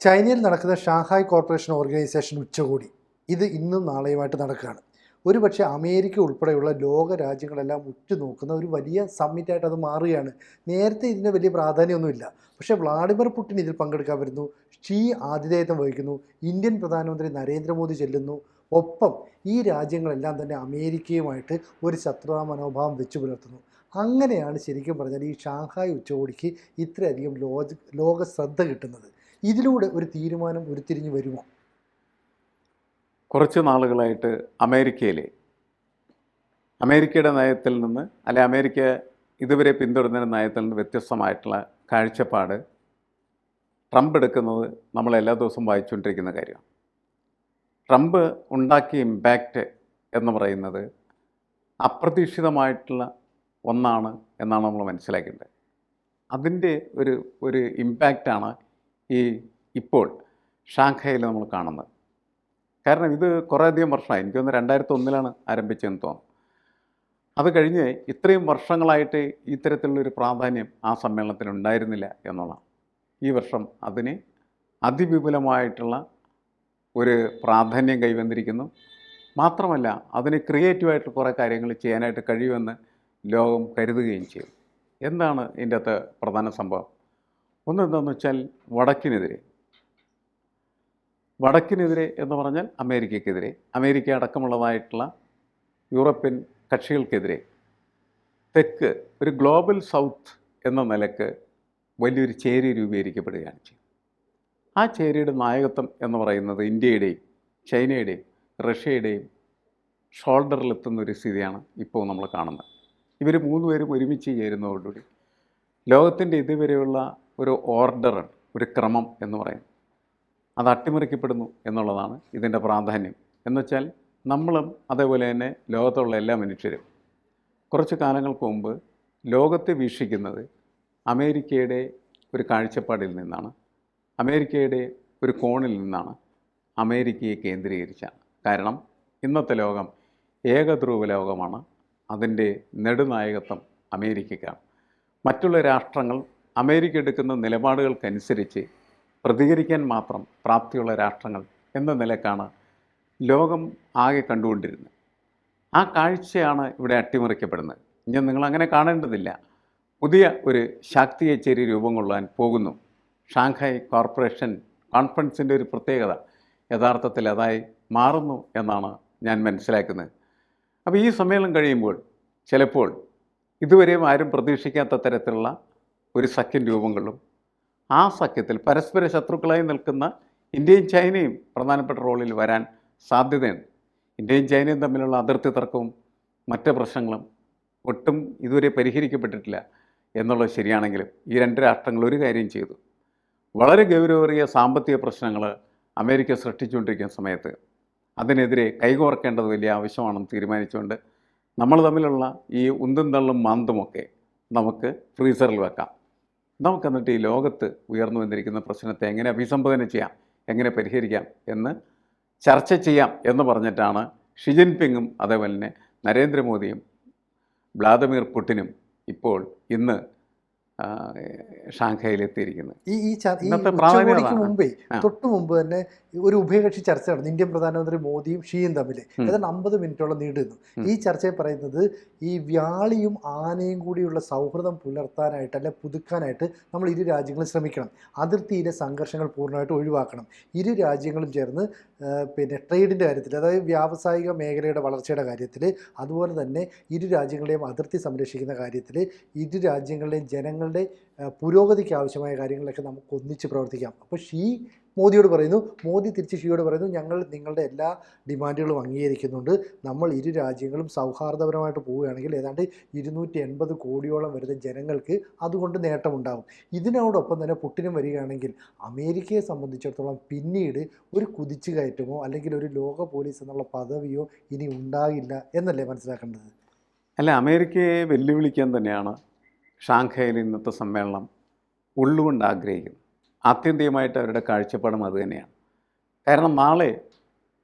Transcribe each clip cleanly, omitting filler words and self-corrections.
ചൈനയിൽ നടക്കുന്ന Shanghai corporation organisation ഉച്ചകോടി ഇത് ഇന്നും നാളെയുമായിട്ട് നടക്കുകയാണ്. ഒരുപക്ഷെ അമേരിക്ക ഉൾപ്പെടെയുള്ള ലോക രാജ്യങ്ങളെല്ലാം ഉറ്റുനോക്കുന്ന ഒരു വലിയ സമ്മിറ്റായിട്ട് അത് മാറുകയാണ്. നേരത്തെ ഇതിന് വലിയ പ്രാധാന്യമൊന്നുമില്ല. പക്ഷേ വ്ളാഡിമിർ പുടിൻ ഇതിൽ പങ്കെടുക്കാൻ വരുന്നു, ഷീ ആതിഥേയത്വം വഹിക്കുന്നു, ഇന്ത്യൻ പ്രധാനമന്ത്രി നരേന്ദ്രമോദി ചെല്ലുന്നു. ഒപ്പം ഈ രാജ്യങ്ങളെല്ലാം തന്നെ അമേരിക്കയുമായിട്ട് ഒരു ശത്രുതാ മനോഭാവം വെച്ചു പുലർത്തുന്നു. അങ്ങനെയാണ് ശരിക്കും പറഞ്ഞാൽ ഈ ഷാങ്ഹായ് ഉച്ചകോടിക്ക് ഇത്രയധികം ലോക ശ്രദ്ധ കിട്ടുന്നത്. ഇതിലൂടെ ഒരു തീരുമാനം ഉരുത്തിരിഞ്ഞു വരുമോ? കുറച്ച് നാളുകളായിട്ട് അമേരിക്കയുടെ നയത്തിൽ നിന്ന് അമേരിക്ക ഇതുവരെ പിന്തുടരുന്ന നയത്തിൽ നിന്ന് വ്യത്യസ്തമായിട്ടുള്ള കാഴ്ചപ്പാട് ട്രംപ് എടുക്കുന്നത് നമ്മൾ എല്ലാ ദിവസവും വായിച്ചുകൊണ്ടിരിക്കുന്ന കാര്യമാണ്. ട്രംപ് ഉണ്ടാക്കിയ ഇമ്പാക്റ്റ് എന്ന് പറയുന്നത് അപ്രതീക്ഷിതമായിട്ടുള്ള ഒന്നാണ് എന്നാണ് നമ്മൾ മനസ്സിലാക്കേണ്ടത്. അതിൻ്റെ ഒരു ഇമ്പാക്റ്റാണ് ഇപ്പോൾ ഷാങ്ഹായിൽ നമ്മൾ കാണുന്നത്. കാരണം ഇത് കുറേയധികം വർഷമായി, എനിക്കൊന്ന് 2001 ആരംഭിച്ചതെന്ന് തോന്നുന്നു. അത് കഴിഞ്ഞ് ഇത്രയും വർഷങ്ങളായിട്ട് ഇത്തരത്തിലുള്ളൊരു പ്രാധാന്യം ആ സമ്മേളനത്തിന് ഉണ്ടായിരുന്നില്ല എന്നുള്ളതാണ്. ഈ വർഷം അതിന് അതിവിപുലമായിട്ടുള്ള ഒരു പ്രാധാന്യം കൈവന്നിരിക്കുന്നു. മാത്രമല്ല അതിന് ക്രിയേറ്റീവായിട്ട് കുറേ കാര്യങ്ങൾ ചെയ്യാനായിട്ട് കഴിയുമെന്ന് ലോകം കരുതുകയും ചെയ്യും. എന്താണ് ഇതിൻ്റെ അകത്ത് പ്രധാന സംഭവം? ഒന്നെന്താണെന്ന് വെച്ചാൽ വടക്കിനെതിരെ എന്ന് പറഞ്ഞാൽ അമേരിക്കയ്ക്കെതിരെ, അമേരിക്ക അടക്കമുള്ളതായിട്ടുള്ള യൂറോപ്യൻ കക്ഷികൾക്കെതിരെ തെക്ക് ഒരു ഗ്ലോബൽ സൗത്ത് എന്ന നിലക്ക് വലിയൊരു ചേരി രൂപീകരിക്കപ്പെടുകയാണ് ചെയ്യുന്നത്. ആ ചേരിയുടെ നായകത്വം എന്ന് പറയുന്നത് ഇന്ത്യയുടെയും ചൈനയുടെയും റഷ്യയുടെയും ഷോൾഡറിലെത്തുന്ന ഒരു സ്ഥിതിയാണ് ഇപ്പോൾ നമ്മൾ കാണുന്നത്. ഇവർ മൂന്നുപേരും ഒരുമിച്ച് ചേരുന്നതോടുകൂടി ലോകത്തിൻ്റെ ഇതുവരെയുള്ള ഒരു ഓർഡർ, ഒരു ക്രമം എന്ന് പറയുന്നത് അത് അട്ടിമറിക്കപ്പെടുന്നു എന്നുള്ളതാണ് ഇതിൻ്റെ പ്രാധാന്യം. എന്നുവെച്ചാൽ നമ്മളും അതേപോലെ തന്നെ ലോകത്തുള്ള എല്ലാ മനുഷ്യരും കുറച്ച് കാലങ്ങൾക്ക് മുമ്പ് ലോകത്തെ വീക്ഷിക്കുന്നത് അമേരിക്കയുടെ ഒരു കാഴ്ചപ്പാടിൽ നിന്നാണ്, അമേരിക്കയുടെ ഒരു കോണിൽ നിന്നാണ്, അമേരിക്കയെ കേന്ദ്രീകരിച്ചാണ്. കാരണം ഇന്നത്തെ ലോകം ഏകധ്രുവ ലോകമാണ്. അതിൻ്റെ നെടുനായകത്വം അമേരിക്കയ്ക്കാണ്. മറ്റുള്ള രാഷ്ട്രങ്ങൾ അമേരിക്ക എടുക്കുന്ന നിലപാടുകൾക്കനുസരിച്ച് പ്രതികരിക്കാൻ മാത്രം പ്രാപ്തിയുള്ള രാഷ്ട്രങ്ങൾ എന്ന നിലക്കാണ് ലോകം ആകെ കണ്ടുകൊണ്ടിരുന്നത്. ആ കാഴ്ചയാണ് ഇവിടെ അട്ടിമറിക്കപ്പെടുന്നത്. ഇനി നിങ്ങളങ്ങനെ കാണേണ്ടതില്ല. പുതിയ ഒരു ശാക്തിക ചേരി രൂപം കൊള്ളാൻ പോകുന്നു. ഷാങ്ഹായ് കോൺഫറൻസിൻ്റെ ഒരു പ്രത്യേകത യഥാർത്ഥത്തിൽ അതായി മാറുന്നു എന്നാണ് ഞാൻ മനസ്സിലാക്കുന്നത്. അപ്പോൾ ഈ സമ്മേളനം കഴിയുമ്പോൾ ചിലപ്പോൾ ഇതുവരെയും ആരും പ്രതീക്ഷിക്കാത്ത തരത്തിലുള്ള ഒരു സഖ്യം രൂപം കൊള്ളും. ആ സഖ്യത്തിൽ പരസ്പര ശത്രുക്കളായി നിൽക്കുന്ന ഇന്ത്യയും ചൈനയും പ്രധാനപ്പെട്ട റോളിൽ വരാൻ സാധ്യതയുണ്ട്. ഇന്ത്യയും ചൈനയും തമ്മിലുള്ള അതിർത്തി തർക്കവും മറ്റ് പ്രശ്നങ്ങളും ഒട്ടും ഇതുവരെ പരിഹരിക്കപ്പെട്ടിട്ടില്ല എന്നുള്ളത് ശരിയാണെങ്കിലും ഈ രണ്ട് രാഷ്ട്രങ്ങൾ ഒരു കാര്യം ചെയ്തു. വളരെ ഗൗരവമേറിയ സാമ്പത്തിക പ്രശ്നങ്ങൾ അമേരിക്ക സൃഷ്ടിച്ചുകൊണ്ടിരിക്കുന്ന സമയത്ത് അതിനെതിരെ കൈകോർക്കേണ്ടത് വലിയ ആവശ്യമാണെന്ന് തീരുമാനിച്ചുകൊണ്ട് നമ്മൾ തമ്മിലുള്ള ഈ ഉന്തും തള്ളും മാന്തുമൊക്കെ നമുക്ക് ഫ്രീസറിൽ വെക്കാം. നമുക്കെന്നിട്ട് ഈ ലോകത്ത് ഉയർന്നു വന്നിരിക്കുന്ന പ്രശ്നത്തെ എങ്ങനെ അഭിസംബോധന ചെയ്യാം, എങ്ങനെ പരിഹരിക്കാം എന്ന് ചർച്ച ചെയ്യാം എന്ന് പറഞ്ഞിട്ടാണ് ഷി ജിൻപിങ്ങും അതേപോലെ തന്നെ നരേന്ദ്രമോദിയും വ്ളാദിമിർ പുടിനും ഇപ്പോൾ ഇന്ന് ഷാങ്ഹായിലെത്തിയിരിക്കുന്നത്. തൊട്ട് മുമ്പ് തന്നെ ഒരു ഉഭയകക്ഷി ചർച്ച നടന്നു. ഇന്ത്യൻ പ്രധാനമന്ത്രി മോദിയും ഷിയും തമ്മിൽ ഏതാണ്ട് 50 മിനിറ്റോളം നീണ്ടുനിന്നു. ഈ ചർച്ചയിൽ പറയുന്നത് ഈ വ്യാളിയും ആനയും കൂടിയുള്ള സൗഹൃദം പുലർത്താനായിട്ട് അല്ലെ പുതുക്കാനായിട്ട് നമ്മൾ ഇരു രാജ്യങ്ങളും ശ്രമിക്കണം. അതിർത്തിയിലെ സംഘർഷങ്ങൾ പൂർണ്ണമായിട്ട് ഒഴിവാക്കണം. ഇരു രാജ്യങ്ങളും ചേർന്ന് ട്രേഡിൻ്റെ കാര്യത്തിൽ, അതായത് വ്യാവസായിക മേഖലയുടെ വളർച്ചയുടെ കാര്യത്തിൽ, അതുപോലെ തന്നെ ഇരു രാജ്യങ്ങളുടെയും അതിർത്തി സംരക്ഷിക്കുന്ന കാര്യത്തിൽ, ഇരു രാജ്യങ്ങളുടെയും ജനങ്ങളുടെ പുരോഗതിക്ക് ആവശ്യമായ കാര്യങ്ങളിലൊക്കെ നമുക്ക് ഒന്നിച്ച് പ്രവർത്തിക്കാം. അപ്പോൾ ഷീ മോദിയോട് പറയുന്നു, മോദി തിരിച്ച് ഷിയോട് പറയുന്നു, ഞങ്ങൾ നിങ്ങളുടെ എല്ലാ ഡിമാൻഡുകളും അംഗീകരിക്കുന്നുണ്ട്. നമ്മൾ ഇരു രാജ്യങ്ങളും സൗഹാർദ്ദപരമായിട്ട് പോവുകയാണെങ്കിൽ ഏതാണ്ട് 280 കോടിയോളം വരുന്ന ജനങ്ങൾക്ക് അതുകൊണ്ട് നേട്ടമുണ്ടാകും. ഇതിനോടൊപ്പം തന്നെ പുടിനും വരികയാണെങ്കിൽ അമേരിക്കയെ സംബന്ധിച്ചിടത്തോളം പിന്നീട് ഒരു കുതിച്ചുകയറ്റമോ അല്ലെങ്കിൽ ഒരു ലോക പോലീസ് എന്നുള്ള പദവിയോ ഇനി ഉണ്ടാകില്ല എന്നല്ലേ മനസ്സിലാക്കേണ്ടത്? അല്ല, അമേരിക്കയെ വെല്ലുവിളിക്കാൻ തന്നെയാണ് ഷാങ്ഹായിൽ ഇന്നത്തെ സമ്മേളനം ഉള്ളുകൊണ്ട് ആഗ്രഹിക്കുന്നത്. ആത്യന്തികമായിട്ട് അവരുടെ കാഴ്ചപ്പാടും അതുതന്നെയാണ്. കാരണം നാളെ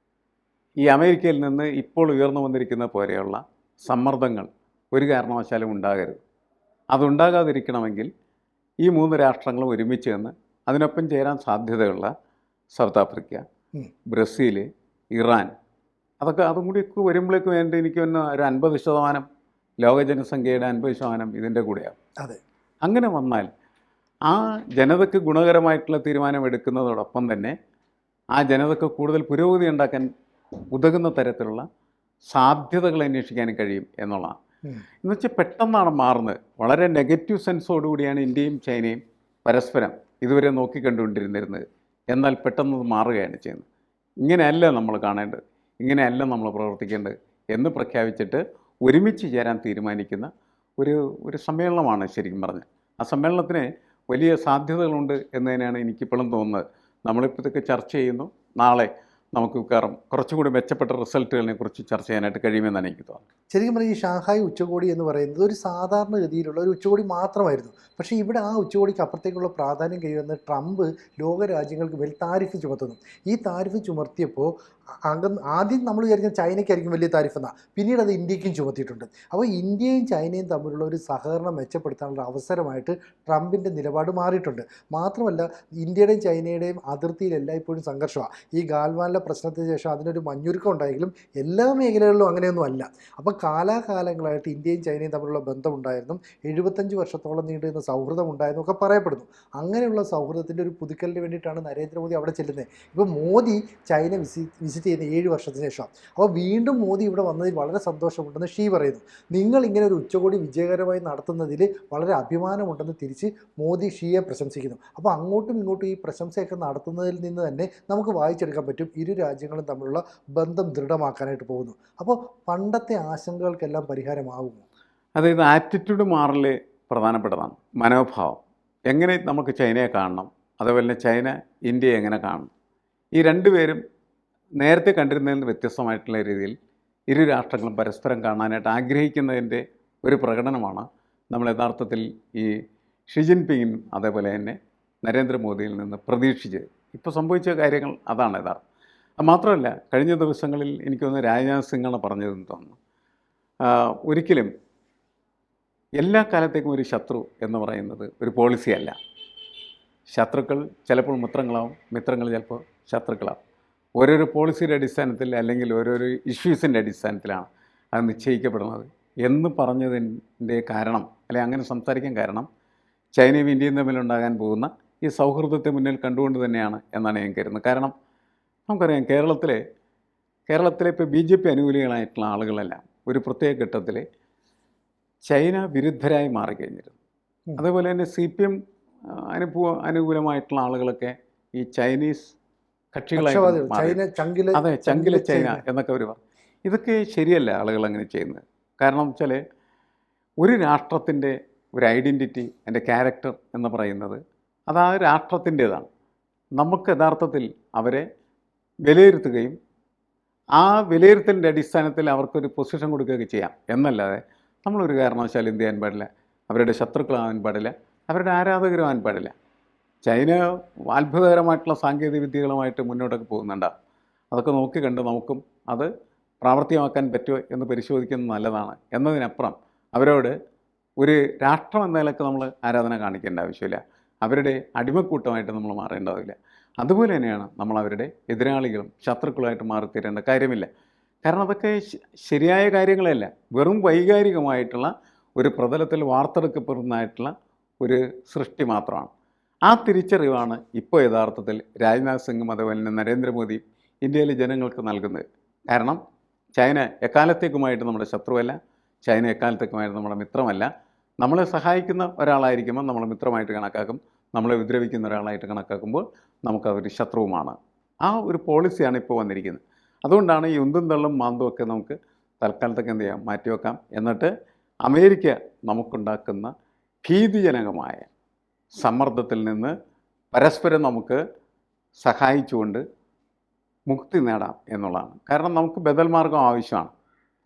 ഈ അമേരിക്കയിൽ നിന്ന് ഇപ്പോൾ ഉയർന്നു വന്നിരിക്കുന്ന പോലെയുള്ള സമ്മർദ്ദങ്ങൾ ഒരു കാരണവശാലും ഉണ്ടാകരുത്. അതുണ്ടാകാതിരിക്കണമെങ്കിൽ ഈ മൂന്ന് രാഷ്ട്രങ്ങളും ഒരുമിച്ച് നിന്ന് അതിനൊപ്പം ചേരാൻ സാധ്യതയുള്ള സൗത്ത് ആഫ്രിക്ക, ഉം. ബ്രസീൽ, ഇറാൻ, അതൊക്കെ അതും കൂടിയൊക്കെ വരുമ്പോഴേക്കും വേണ്ടി എനിക്ക് തന്നെ ഒരു 50% ലോക ജനസംഖ്യയുടെ 50% ഇതിൻ്റെ കൂടെയാണ്. അതെ. അങ്ങനെ വന്നാൽ ആ ജനതയ്ക്ക് ഗുണകരമായിട്ടുള്ള തീരുമാനം എടുക്കുന്നതോടൊപ്പം തന്നെ ആ ജനതയ്ക്ക് കൂടുതൽ പുരോഗതി ഉണ്ടാക്കാൻ ഉതകുന്ന തരത്തിലുള്ള സാധ്യതകൾ അന്വേഷിക്കാനും കഴിയും എന്നുള്ളതാണ്. ഉം. എന്നുവെച്ചാൽ പെട്ടെന്നാണ് മാറുന്നത്. വളരെ നെഗറ്റീവ് സെൻസോടുകൂടിയാണ് ഇന്ത്യയും ചൈനയും പരസ്പരം ഇതുവരെ നോക്കിക്കണ്ടുകൊണ്ടിരുന്നിരുന്നത്. എന്നാൽ പെട്ടെന്ന് അത് മാറുകയാണ് ചെയ്യുന്നത്. ഇങ്ങനെയല്ല നമ്മൾ കാണേണ്ടത്, ഇങ്ങനെയല്ല നമ്മൾ പ്രവർത്തിക്കേണ്ടത് എന്ന് പ്രഖ്യാപിച്ചിട്ട് ഒരുമിച്ച് ചേരാൻ തീരുമാനിക്കുന്ന ഒരു ഒരു സമ്മേളനമാണ് ശരിക്കും പറഞ്ഞത്. ആ സമ്മേളനത്തിന് വലിയ സാധ്യതകളുണ്ട് എന്ന് തന്നെയാണ് എനിക്കിപ്പോഴും തോന്നുന്നത്. നമ്മളിപ്പോൾ ഇതൊക്കെ ചർച്ച ചെയ്യുന്നു, നാളെ നമുക്ക് കുറച്ചുകൂടി മെച്ചപ്പെട്ട റിസൾട്ടുകളെ കുറിച്ച് ചർച്ച ചെയ്യാനായിട്ട് കഴിയുമെന്നാണ് എനിക്ക് തോന്നുന്നത്. ശരിക്കും പറഞ്ഞാൽ ഈ ഷാങ്ഹായ് ഉച്ചകോടി എന്ന് പറയുന്നത് ഒരു സാധാരണഗതിയിലുള്ള ഒരു ഉച്ചകോടി മാത്രമായിരുന്നു. പക്ഷേ ഇവിടെ ആ ഉച്ചകോടിക്ക് അപ്പുറത്തേക്കുള്ള പ്രാധാന്യം കൈവന്ന് ട്രംപ് ലോകരാജ്യങ്ങൾക്ക് മേൽ താരിഫ് ചുമത്തുന്നു. ഈ താരിഫ് ചുമത്തിയപ്പോൾ ആദ്യം നമ്മൾ വിചാരിക്കുന്നത് ചൈനയ്ക്കായിരിക്കും വലിയ താരിഫ് എന്നാണ്, പിന്നീട് അത് ഇന്ത്യക്കും ചുമത്തിയിട്ടുണ്ട്. അപ്പോൾ ഇന്ത്യയും ചൈനയും തമ്മിലുള്ള ഒരു സഹകരണം മെച്ചപ്പെടുത്താനുള്ള അവസരമായിട്ട് ട്രംപിൻ്റെ നിലപാട് മാറിയിട്ടുണ്ട്. മാത്രമല്ല ഇന്ത്യയുടെയും ചൈനയുടെയും അതിർത്തിയിൽ എല്ലായ്പ്പോഴും സംഘർഷമാണ്. ഈ ഗാൽവാനിലെ പ്രശ്നത്തിന് ശേഷം അതിനൊരു മഞ്ഞുരുക്കം ഉണ്ടായെങ്കിലും എല്ലാ മേഖലകളിലും അങ്ങനെയൊന്നും അല്ല. അപ്പോൾ കാലാകാലങ്ങളായിട്ട് ഇന്ത്യയും ചൈനയും തമ്മിലുള്ള ബന്ധമുണ്ടായിരുന്നു, 75 വർഷത്തോളം നീണ്ടുനിന്ന സൗഹൃദം ഉണ്ടായിരുന്നു ഒക്കെ പറയപ്പെടുന്നു. അങ്ങനെയുള്ള സൗഹൃദത്തിൻ്റെ ഒരു പുതുക്കലിന് വേണ്ടിയിട്ടാണ് നരേന്ദ്രമോദി അവിടെ ചെല്ലുന്നത്. ഇപ്പോൾ മോദി ചൈന വിസിറ്റ് ചെയ്യുന്ന 7 വർഷത്തിന് ശേഷം. അപ്പോൾ വീണ്ടും മോദി ഇവിടെ വന്നതിൽ വളരെ സന്തോഷമുണ്ടെന്ന് ഷീ പറയുന്നു. നിങ്ങൾ ഇങ്ങനെ ഒരു ഉച്ചകോടി വിജയകരമായി നടത്തുന്നതിൽ വളരെ അഭിമാനമുണ്ടെന്ന് തിരിച്ച് മോദി ഷീയെ പ്രശംസിക്കുന്നു. അപ്പോൾ അങ്ങോട്ടും ഇങ്ങോട്ടും ഈ പ്രശംസയൊക്കെ നടത്തുന്നതിൽ നിന്ന് തന്നെ നമുക്ക് വായിച്ചെടുക്കാൻ പറ്റും ഇരു രാജ്യങ്ങളും തമ്മിലുള്ള ബന്ധം ദൃഢമാക്കാനായിട്ട് പോകുന്നു. അപ്പോൾ പണ്ടത്തെ ആശങ്കകൾക്കെല്ലാം പരിഹാരമാകുമോ? അതായത് ആറ്റിറ്റ്യൂഡ് മാറൽ പ്രധാനപ്പെട്ടതാണ്. മനോഭാവം എങ്ങനെ നമുക്ക് ചൈനയെ കാണണം, അതുപോലെ തന്നെ ചൈന ഇന്ത്യയെ എങ്ങനെ കാണണം, ഈ രണ്ടുപേരും നേരത്തെ കണ്ടിരുന്നതിൽ നിന്ന് വ്യത്യസ്തമായിട്ടുള്ള രീതിയിൽ ഇരു രാഷ്ട്രങ്ങളും പരസ്പരം കാണാനായിട്ട് ആഗ്രഹിക്കുന്നതിൻ്റെ ഒരു പ്രകടനമാണ് നമ്മൾ യഥാർത്ഥത്തിൽ ഈ ഷി ജിൻപിങ്ങും അതേപോലെ തന്നെ നരേന്ദ്രമോദിയിൽ നിന്ന് പ്രതീക്ഷിച്ചത്. ഇപ്പോൾ സംഭവിച്ച കാര്യങ്ങൾ അതാണ് യഥാർത്ഥം. അത് മാത്രമല്ല, കഴിഞ്ഞ ദിവസങ്ങളിൽ എനിക്ക് തോന്നുന്നു രാജ്നാഥ് സിംഗാണ് പറഞ്ഞതെന്ന് തോന്നുന്നു, ഒരിക്കലും എല്ലാ കാലത്തേക്കും ഒരു ശത്രു എന്ന് പറയുന്നത് ഒരു പോളിസിയല്ല. ശത്രുക്കൾ ചിലപ്പോൾ മിത്രങ്ങളാവും, മിത്രങ്ങൾ ചിലപ്പോൾ ശത്രുക്കളാവും. ഓരോരോ പോളിസിയുടെ അടിസ്ഥാനത്തിൽ അല്ലെങ്കിൽ ഓരോരോ ഇഷ്യൂസിൻ്റെ അടിസ്ഥാനത്തിലാണ് അത് നിശ്ചയിക്കപ്പെടുന്നത് എന്ന് പറഞ്ഞതിൻ്റെ കാരണം, അല്ലെങ്കിൽ അങ്ങനെ സംസാരിക്കാൻ കാരണം, ചൈനയും ഇന്ത്യയും തമ്മിലുണ്ടാകാൻ പോകുന്ന ഈ സൗഹൃദത്തെ മുന്നിൽ കണ്ടുകൊണ്ട് തന്നെയാണ് എന്നാണ് ഞാൻ കരുതുന്നത്. കാരണം നമുക്കറിയാം, കേരളത്തിലെ ഇപ്പോൾ BJP അനുകൂലികളായിട്ടുള്ള ആളുകളെല്ലാം ഒരു പ്രത്യേക ഘട്ടത്തിൽ ചൈന വിരുദ്ധരായി മാറിക്കഴിഞ്ഞിരുന്നു. അതേപോലെ തന്നെ CPM അനുകൂലമായിട്ടുള്ള ആളുകളൊക്കെ ഈ ചൈനീസ് കക്ഷികളായിട്ട് അതെ, ചങ്കിലെ ചൈന എന്നൊക്കെ അവർ പറഞ്ഞു. ഇതൊക്കെ ശരിയല്ല ആളുകൾ അങ്ങനെ ചെയ്യുന്നത്. കാരണം വെച്ചാൽ ഒരു രാഷ്ട്രത്തിൻ്റെ ഒരു ഐഡൻറ്റിറ്റി, അതിൻ്റെ ക്യാരക്ടർ എന്ന് പറയുന്നത് അത് ആ രാഷ്ട്രത്തിൻ്റേതാണ്. നമുക്ക് യഥാർത്ഥത്തിൽ അവരെ വിലയിരുത്തുകയും ആ വിലയിരുത്തലിൻ്റെ അടിസ്ഥാനത്തിൽ അവർക്കൊരു പൊസിഷൻ കൊടുക്കുകയൊക്കെ ചെയ്യാം എന്നല്ലാതെ നമ്മളൊരു കാരണവശാലും എന്ത് ചെയ്യാൻ പാടില്ല, അവരുടെ ശത്രുക്കളാവാൻ പാടില്ല, അവരുടെ ആരാധകരാവാൻ പാടില്ല. ചൈന അത്ഭുതകരമായിട്ടുള്ള സാങ്കേതിക വിദ്യകളുമായിട്ട് മുന്നോട്ടൊക്കെ പോകുന്നുണ്ടാകും. അതൊക്കെ നോക്കിക്കണ്ട് നമുക്കും അത് പ്രാവർത്തികമാക്കാൻ പറ്റുമോ എന്ന് പരിശോധിക്കുന്നത് നല്ലതാണ്. എന്നതിനപ്പുറം അവരോട് ഒരു രാഷ്ട്രം എന്ന നിലയ്ക്ക് നമ്മൾ ആരാധന കാണിക്കേണ്ട ആവശ്യമില്ല, അവരുടെ അടിമക്കൂട്ടമായിട്ട് നമ്മൾ മാറേണ്ടതില്ല. അതുപോലെ തന്നെയാണ് നമ്മൾ അവരുടെ എതിരാളികളും ശത്രുക്കളുമായിട്ട് മാറിത്തീരേണ്ട കാര്യമില്ല. കാരണം അതൊക്കെ ശരിയായ കാര്യങ്ങളല്ല, വെറും വൈകാരികമായിട്ടുള്ള ഒരു പ്രതലത്തിൽ വാർത്തെടുക്കപ്പെടുന്നതായിട്ടുള്ള ഒരു സൃഷ്ടി മാത്രമാണ്. ആ തിരിച്ചറിവാണ് ഇപ്പോൾ യഥാർത്ഥത്തിൽ രാജ്നാഥ് സിംഗും അതുപോലെ തന്നെ നരേന്ദ്രമോദിയും ഇന്ത്യയിലെ ജനങ്ങൾക്ക് നൽകുന്നത്. കാരണം ചൈന എക്കാലത്തേക്കുമായിട്ട് നമ്മുടെ ശത്രുവല്ല, ചൈന എക്കാലത്തേക്കുമായിട്ട് നമ്മുടെ മിത്രമല്ല. നമ്മളെ സഹായിക്കുന്ന ഒരാളായിരിക്കുമ്പോൾ നമ്മൾ മിത്രമായിട്ട് കണക്കാക്കും, നമ്മളെ ഉപദ്രവിക്കുന്ന ഒരാളായിട്ട് കണക്കാക്കുമ്പോൾ നമുക്കതൊരു ശത്രുവുമാണ്. ആ ഒരു പോളിസിയാണ് ഇപ്പോൾ വന്നിരിക്കുന്നത്. അതുകൊണ്ടാണ് ഈ ഉന്തും തള്ളും മാന്തും ഒക്കെ നമുക്ക് തൽക്കാലത്തൊക്കെ എന്ത് ചെയ്യാം, മാറ്റിവെക്കാം. എന്നിട്ട് അമേരിക്ക നമുക്കുണ്ടാക്കുന്ന ഭീതിജനകമായ സമ്മർദ്ദത്തിൽ നിന്ന് പരസ്പരം നമുക്ക് സഹായിച്ചുകൊണ്ട് മുക്തി നേടാം എന്നുള്ളതാണ്. കാരണം നമുക്ക് ബദൽ മാർഗം ആവശ്യമാണ്.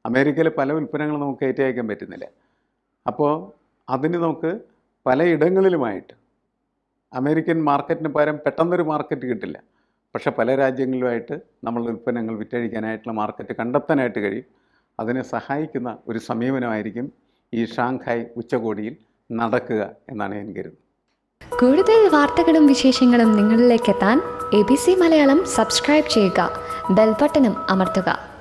അമേരിക്കയിലെ പല ഉൽപ്പന്നങ്ങളും നമുക്ക് കയറ്റി അയക്കാൻ പറ്റുന്നില്ല. അപ്പോൾ അതിന് നമുക്ക് പലയിടങ്ങളിലുമായിട്ട് അമേരിക്കൻ മാർക്കറ്റിന് പകരം പെട്ടെന്നൊരു മാർക്കറ്റ് കിട്ടില്ല. പക്ഷേ പല രാജ്യങ്ങളിലുമായിട്ട് നമ്മളുടെ ഉൽപ്പന്നങ്ങൾ വിറ്റഴിക്കാനായിട്ടുള്ള മാർക്കറ്റ് കണ്ടെത്താനായിട്ട് കഴിയും. അതിനെ സഹായിക്കുന്ന ഒരു സമീപനമായിരിക്കും ഈ ഷാങ്ഹായ് ഉച്ചകോടിയിൽ നടക്കുക എന്നാണ് ഞാൻ കരുതുന്നത്. കൂടുതൽ വാർത്തകളും വിശേഷങ്ങളും നിങ്ങളിലേക്ക് എത്താൻ ABC മലയാളം സബ്സ്ക്രൈബ് ചെയ്യുക, ബെൽബട്ടനും അമർത്തുക.